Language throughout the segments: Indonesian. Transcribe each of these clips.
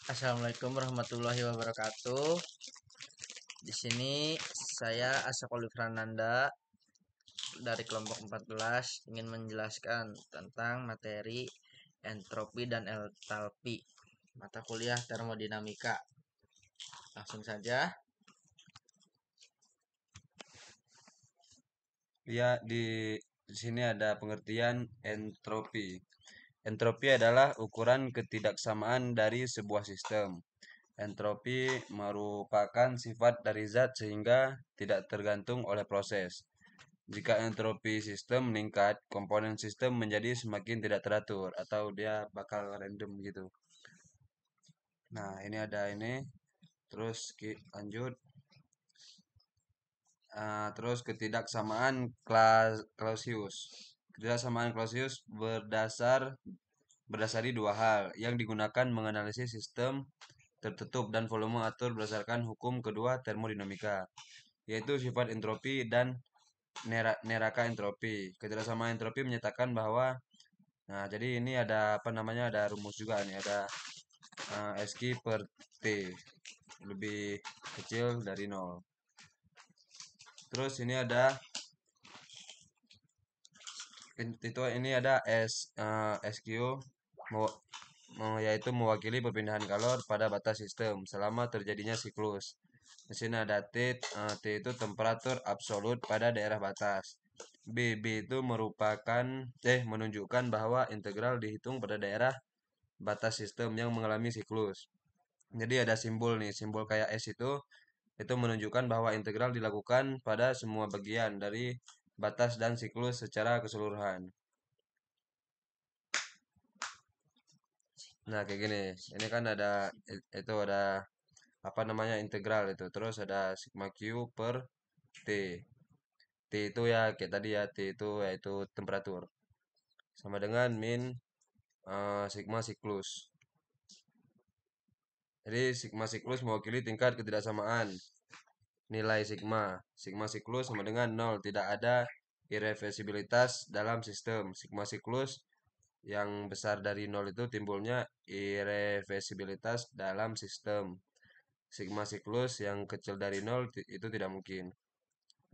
Assalamualaikum warahmatullahi wabarakatuh. Di sini saya Asakoli Frananda dari kelompok 14 ingin menjelaskan tentang materi entropi dan entalpi mata kuliah termodinamika. Langsung saja. Ya, di sini ada pengertian entropi. Entropi adalah ukuran ketidaksamaan dari sebuah sistem. Entropi merupakan sifat dari zat sehingga tidak tergantung oleh proses. Jika entropi sistem meningkat, komponen sistem menjadi semakin tidak teratur atau dia bakal random gitu. Nah, ini ada ini. Terus lanjut. Terus ketidaksamaan Clausius. Ketidaksamaan Clausius berdasari dua hal yang digunakan menganalisis sistem tertutup dan volume atur berdasarkan hukum kedua termodinamika, yaitu sifat entropi dan neraka entropi. Ketidaksamaan entropi menyatakan bahwa, nah jadi ini ada apa namanya, ada rumus juga nih, ada SQ per T lebih kecil dari 0. Terus ini ada ini ada SQ yaitu mewakili perpindahan kalor pada batas sistem selama terjadinya siklus. Di sini ada T itu temperatur absolut pada daerah batas. B itu menunjukkan bahwa integral dihitung pada daerah batas sistem yang mengalami siklus. Jadi ada simbol nih, simbol kayak S itu menunjukkan bahwa integral dilakukan pada semua bagian dari batas dan siklus secara keseluruhan. Nah, kayak gini. Ini kan itu ada apa namanya, integral itu. Terus ada sigma Q per T. T itu ya kayak tadi ya, T itu yaitu temperatur. Sama dengan min sigma siklus. Jadi sigma siklus mewakili tingkat ketidaksamaan nilai sigma. Sigma siklus sama dengan 0. Tidak ada irreversibilitas dalam sistem. Sigma siklus yang besar dari 0 itu timbulnya irreversibilitas dalam sistem. Sigma siklus yang kecil dari 0 itu tidak mungkin.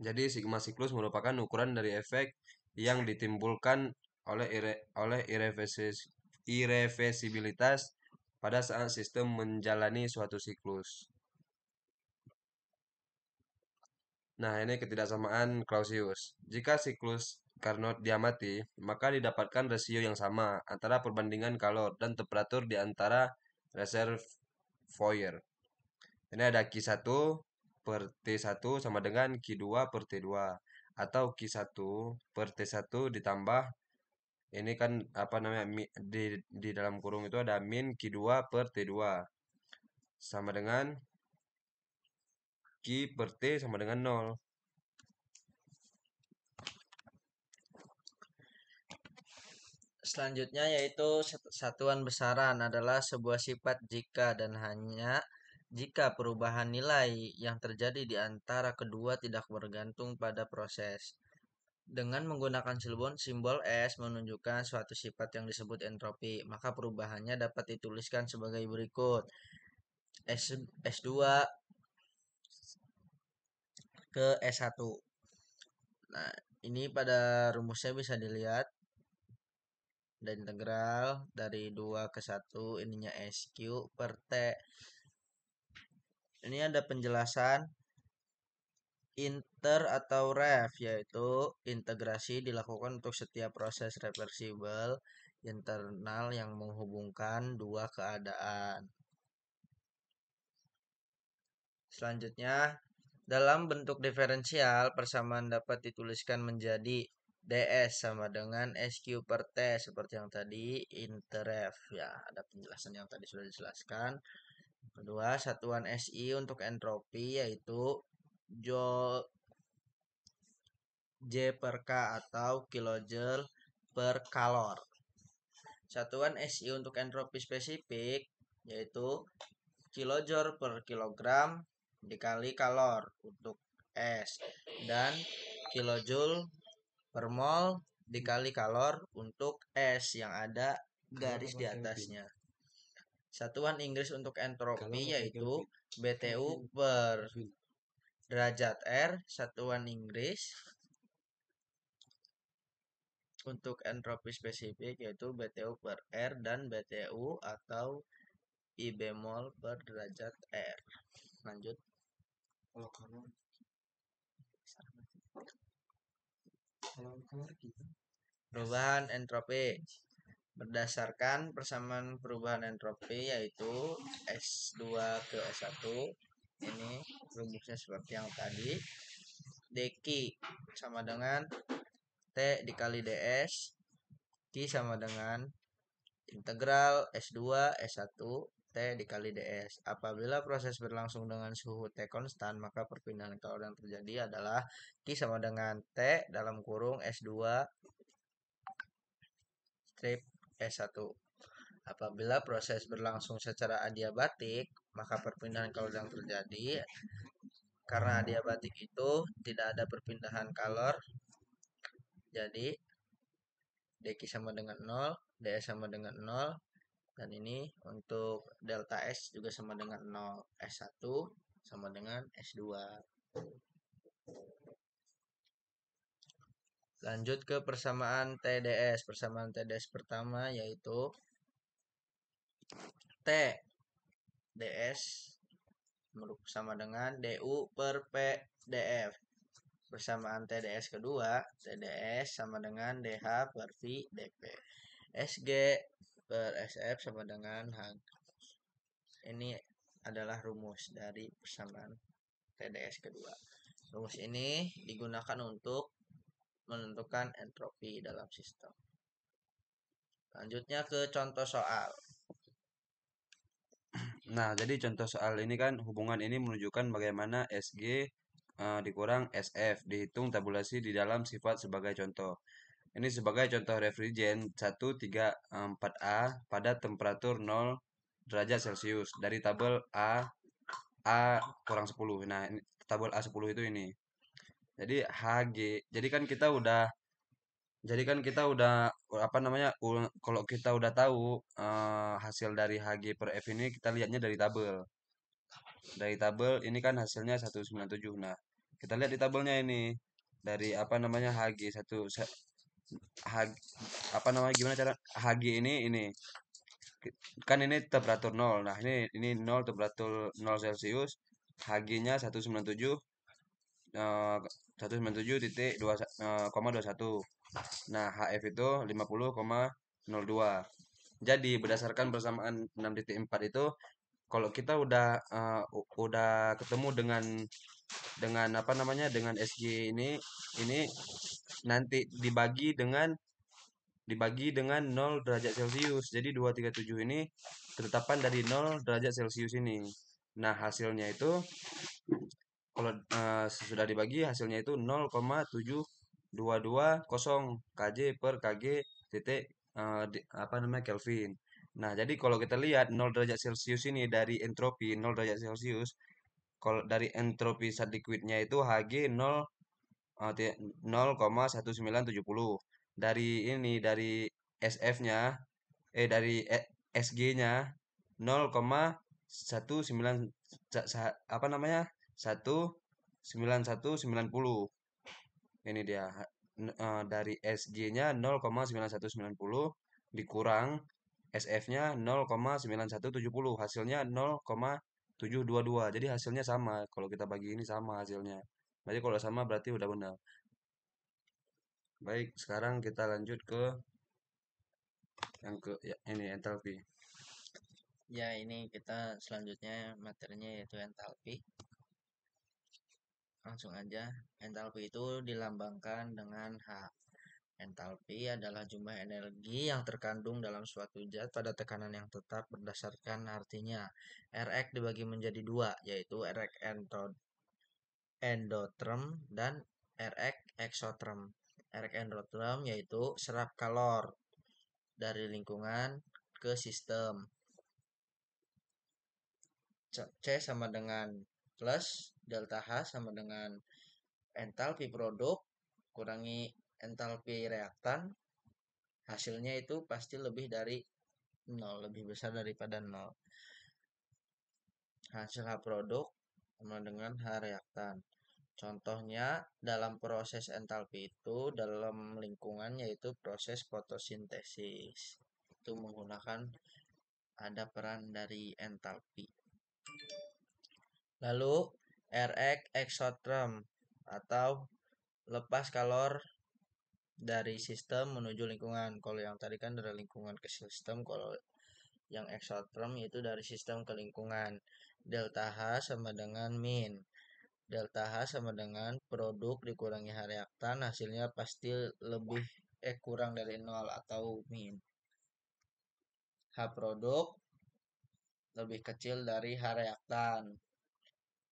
Jadi sigma siklus merupakan ukuran dari efek yang ditimbulkan oleh irreversibilitas pada saat sistem menjalani suatu siklus. Nah, ini ketidaksamaan Clausius. Jika siklus Carnot diamati, maka didapatkan rasio yang sama antara perbandingan kalor dan temperatur di antara reservoir. Ini ada Q1 per T1 sama dengan Q2 per T2. Atau Q1 per T1 ditambah, ini kan apa namanya, di dalam kurung itu ada min Q2 per T2. Sama dengan Q per T sama dengan 0. Selanjutnya yaitu satuan besaran adalah sebuah sifat jika dan hanya jika perubahan nilai yang terjadi di antara kedua tidak bergantung pada proses. Dengan menggunakan simbol S menunjukkan suatu sifat yang disebut entropi, maka perubahannya dapat dituliskan sebagai berikut. S2 ke S1. Nah, ini pada rumusnya bisa dilihat. Dan integral dari 2 ke 1 ininya SQ per T. Ini ada penjelasan inter atau ref, yaitu integrasi dilakukan untuk setiap proses reversibel internal yang menghubungkan dua keadaan. Selanjutnya, dalam bentuk diferensial, persamaan dapat dituliskan menjadi ds sama dengan SQ per T seperti yang tadi interref. Ya, ada penjelasan yang tadi sudah dijelaskan. Kedua, satuan SI untuk entropi yaitu J per K atau kilojoule per kalor. Satuan SI untuk entropi spesifik yaitu kilojoule per kilogram dikali kalor untuk S dan kilojoule per mol dikali kalor untuk S yang ada garis di atasnya. Satuan Inggris untuk entropi yaitu BTU per derajat R. Satuan Inggris untuk entropi spesifik yaitu BTU per R dan BTU atau I bemol per derajat R. Lanjut. Perubahan entropi berdasarkan persamaan perubahan entropi yaitu S2 ke S1. Ini rumusnya seperti yang tadi. dQ sama dengan T dikali ds. Q sama dengan integral S2 S1 T dikali ds. Apabila proses berlangsung dengan suhu T konstan, maka perpindahan kalor yang terjadi adalah Q sama dengan T dalam kurung S2 strip S1. Apabila proses berlangsung secara adiabatik, maka perpindahan kalor yang terjadi karena adiabatik itu tidak ada perpindahan kalor. Jadi dQ sama dengan 0, ds sama dengan 0, dan ini untuk delta S juga sama dengan 0. S1 sama dengan S2. Lanjut ke persamaan TdS. Persamaan TdS pertama yaitu T ds sama dengan du per P df. Persamaan TdS kedua, TdS sama dengan dH per V dP. Sg per Sf sama dengan H. Ini adalah rumus dari persamaan TdS kedua. Rumus ini digunakan untuk menentukan entropi dalam sistem. Lanjutnya ke contoh soal. Nah, jadi contoh soal ini kan hubungan ini menunjukkan bagaimana Sg dikurang Sf dihitung tabulasi di dalam sifat sebagai contoh. Ini sebagai contoh refrigen 134A pada temperatur 0 derajat Celcius dari tabel A kurang 10. Nah, ini tabel A10 itu ini. Jadi Hg. Jadi kan kita udah apa namanya? Kalau kita udah tahu hasil dari Hg per F ini kita lihatnya dari tabel. Dari tabel ini kan hasilnya 197. Nah, kita lihat di tabelnya ini dari apa namanya Hg Hg, apa namanya gimana cara Hg ini kan ini temperatur 0. Nah, ini 0 temperatur 0 Celcius. Hg-nya 197 197,21. Nah, HF itu 50,02. Jadi berdasarkan persamaan 6.4 itu kalau kita udah ketemu dengan apa namanya dengan SG ini nanti dibagi dengan 0 derajat Celcius. Jadi 237 ini ketetapan dari 0 derajat Celcius ini. Nah, hasilnya itu kalau sesudah dibagi hasilnya itu 0,7220 kJ per kg titik apa namanya Kelvin. Nah, jadi kalau kita lihat 0 derajat Celcius ini dari entropi 0 derajat Celcius, kalau dari entropi zat liquidnya itu Hg 0,1970. Dari SF-nya SG-nya 0,19 apa namanya 19190. Ini dia dari SG-nya 0,9190 dikurang SF-nya 0,9170, hasilnya 0,722. Jadi hasilnya sama. Kalau kita bagi ini sama hasilnya. Jadi kalau sama berarti udah benar. Baik, sekarang kita lanjut ke yang ke ya, ini entalpi. Ya, ini kita selanjutnya materinya yaitu entalpi. Langsung aja. Entalpi itu dilambangkan dengan H. Entalpi adalah jumlah energi yang terkandung dalam suatu zat pada tekanan yang tetap berdasarkan artinya. Rx dibagi menjadi dua, yaitu Rx endotherm dan Rx exotherm. Rx endotherm yaitu serap kalor dari lingkungan ke sistem. C sama dengan plus delta H sama dengan entalpi produk kurangi entalpi reaktan, hasilnya itu pasti lebih dari nol, lebih besar daripada nol. Hasil H produk sama dengan H reaktan. Contohnya dalam proses entalpi itu dalam lingkungan yaitu proses fotosintesis. Itu menggunakan ada peran dari entalpi. Lalu Rx exotherm atau lepas kalor dari sistem menuju lingkungan. Kalau yang tadi kan dari lingkungan ke sistem, kalau yang exotherm itu dari sistem ke lingkungan. Delta H sama dengan min. Delta H sama dengan produk dikurangi H reaktan, hasilnya pasti lebih kurang dari 0 atau min. H produk lebih kecil dari H reaktan.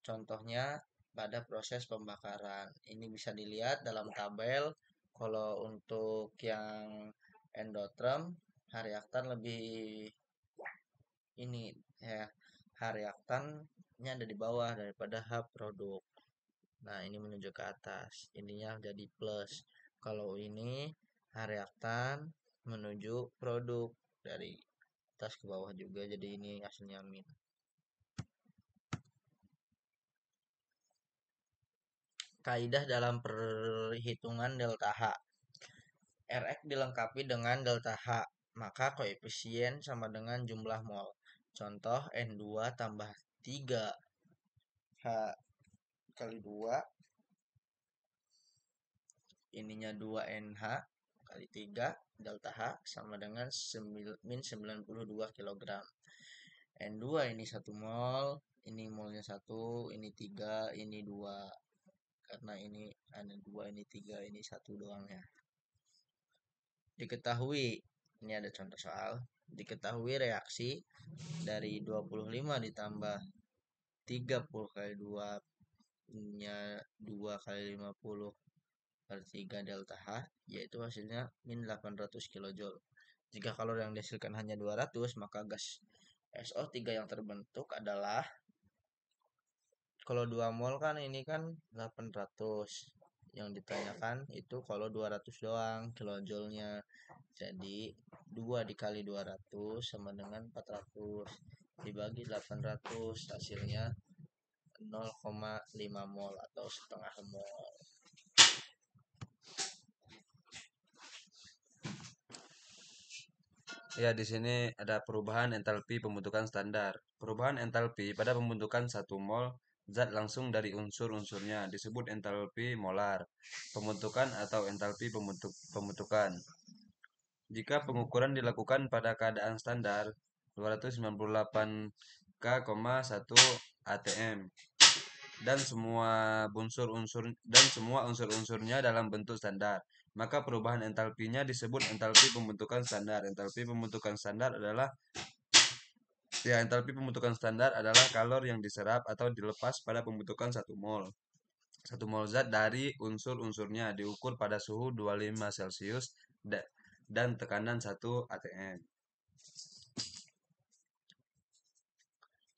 Contohnya pada proses pembakaran. Ini bisa dilihat dalam tabel. Kalau untuk yang endotherm, H reaktan lebih ini ya, H reaktannya ada di bawah daripada H produk. Nah, ini menuju ke atas. Ininya jadi plus. Kalau ini H reaktan menuju produk dari atas ke bawah juga, jadi ini hasilnya min. Kaidah dalam perhitungan delta H. Rx dilengkapi dengan delta H, maka koefisien sama dengan jumlah mol. Contoh N2 tambah 3 H kali 2, ininya 2NH kali 3, delta H sama dengan min 92 kg. N2 ini 1 mol, ini molnya 1, ini 3, ini 2. Karena ini ada 2, ini 3, ini 1 doang ya. Diketahui, ini ada contoh soal, diketahui reaksi dari 25 ditambah 30 kali 2 nya 2 kali 50 per 3 delta H, yaitu hasilnya min 800 kJ. Jika kalori yang dihasilkan hanya 200, maka gas SO3 yang terbentuk adalah, kalau 2 mol kan ini kan 800. Yang ditanyakan itu kalau 200 doang kilojolnya. Jadi 2 dikali 200 sama dengan 400 dibagi 800, hasilnya 0,5 mol atau setengah mol. Ya, di sini ada perubahan entalpi pembentukan standar. Perubahan entalpi pada pembentukan 1 mol zat langsung dari unsur-unsurnya disebut entalpi molar pembentukan atau entalpi pembentukan. Jika pengukuran dilakukan pada keadaan standar 298 K,1 atm dan semua unsur-unsurnya dalam bentuk standar, maka perubahan entalpinya disebut entalpi pembentukan standar. Entalpi pembentukan standar adalah kalor yang diserap atau dilepas pada pembentukan 1 mol. 1 mol zat dari unsur-unsurnya diukur pada suhu 25 Celcius dan tekanan 1 atm.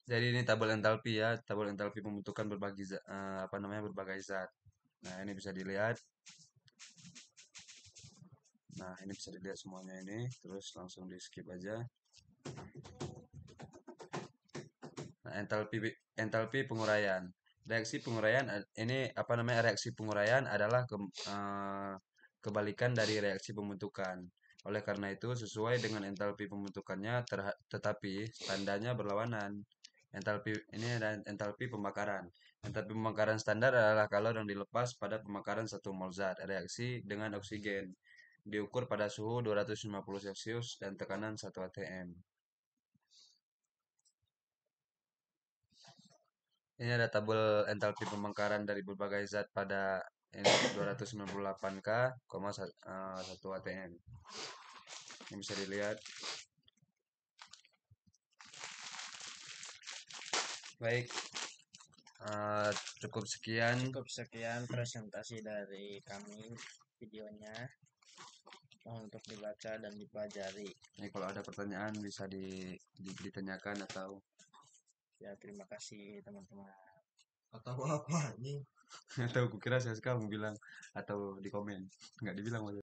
Jadi ini tabel entalpi ya, tabel entalpi pembentukan berbagai zat. Nah, ini bisa dilihat. Nah, ini bisa dilihat semuanya ini, terus langsung di skip aja. Nah, entalpi penguraian. Reaksi penguraian reaksi penguraian adalah kebalikan dari reaksi pembentukan. Oleh karena itu, sesuai dengan entalpi pembentukannya, tetapi tandanya berlawanan. Ini ada entalpi pembakaran. Entalpi pembakaran standar adalah kalor yang dilepas pada pembakaran 1 mol zat reaksi dengan oksigen. Diukur pada suhu 250 Celcius dan tekanan 1 atm. Ini ada tabel entalpi pembakaran dari berbagai zat pada ini 298 K, 1 atm. Ini bisa dilihat. Baik, cukup sekian Presentasi dari kami videonya, untuk dibaca dan dipelajari. Ini kalau ada pertanyaan bisa ditanyakan atau Ya, terima kasih teman-teman. atau apa nih? Atau kukira saya kamu bilang atau di komen nggak dibilang.